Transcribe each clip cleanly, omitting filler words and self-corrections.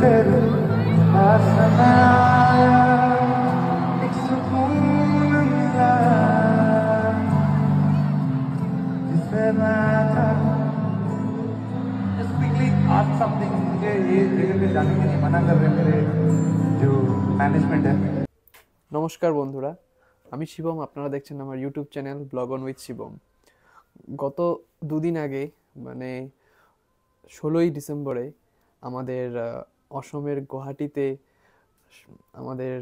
कर पास में आया, एक सुकून मिला जिसे मैं था। स्पीकली आज समथिंग मुझे ये जगह पे जाने के लिए मना कर रहे मेरे जो मैनेजमेंट है। নমস্কার বন্ধুরা, আমি শিবম। আপনারা দেখছেন আমার YouTube channel blog on with Shivam. গত দুদিন আগে মানে 16ই ডিসেম্বরে আমাদের অসমের গুয়াহাটিতে আমাদের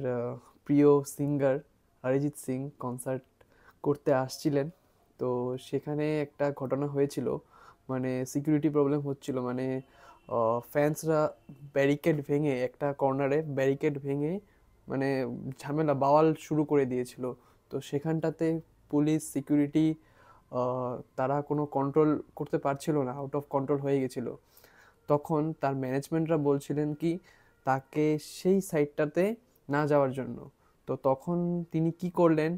প্রিয় সিঙ্গার অরিজিৎ সিং কনসার্ট করতে আসছিলেন। তো সেখানে একটা ঘটনা হয়েছিল, মানে সিকিউরিটি প্রবলেম হচ্ছিল, মানে ফ্যান্সরা ব্যারিকেড ভেঙে, একটা কর্নারে ব্যারিকেড ভেঙে মানে ঝামেলা বাওয়াল শুরু করে দিয়েছিল। তো সেখানটাতে পুলিশ সিকিউরিটি তারা কোনো কন্ট্রোল করতে পারছিল না, আউট অফ কন্ট্রোল হয়ে গেছিলো। তখন তার ম্যানেজমেন্টরা বলছিলেন কি তাকে সেই সাইডটাতে না যাওয়ার জন্য। তো তখন তিনি কি করলেন,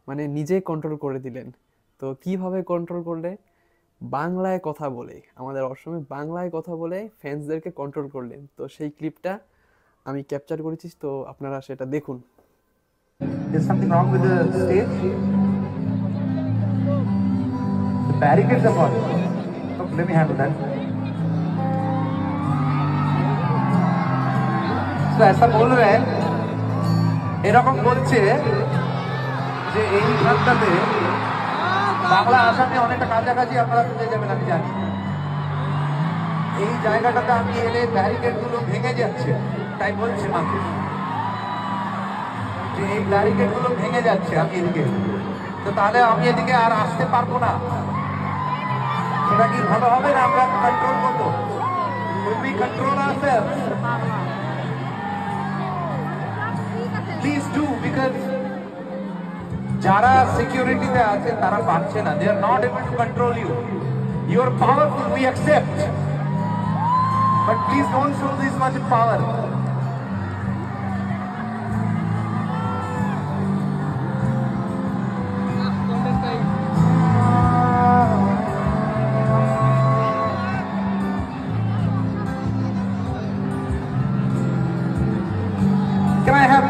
মানে নিজে কন্ট্রোল করে দিলেন। তো কিভাবে কন্ট্রোল করলে? বাংলায় কথা বলে, আমাদের অসমে বাংলায় কথা বলে ফ্যান্সদেরকে কন্ট্রোল করলেন। তো সেই ক্লিপটা আমি ক্যাপচার করেছি, তো আপনারা সেটা দেখুন। There's something wrong with the stage. The barricades are falling. Okay, let me handle that. So ऐसा बोल रहे हैं, এরকম বলছে যে এই ঘন্টাতে বাংলা আসামে অনেকটা কাছাকাছি আপনারা বুঝে যাবেন, আমি জানি। এই জায়গাটাতে আমি এলে ব্যারিকেড গুলো ভেঙে যাচ্ছে, তাই বলছে মানুষ যে এই ব্যারিকেড গুলো ভেঙে যাচ্ছে, আমি এদিকে তো তাহলে আমি এদিকে আর আসতে পারবো না। সেটা কি ভালো হবে না? আমরা কন্ট্রোল করবো, we control ourselves. Please do, because যারা সিকিউরিটিতে আছে তারা পারছে না, they are not able to control you. You are powerful, we accept, but please don't show this much power. Can I have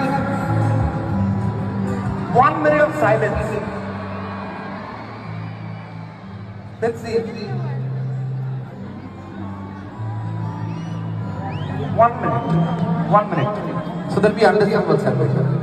1 minute of silence? Let's see. 1 minute. 1 minute. So that we understand what's happening.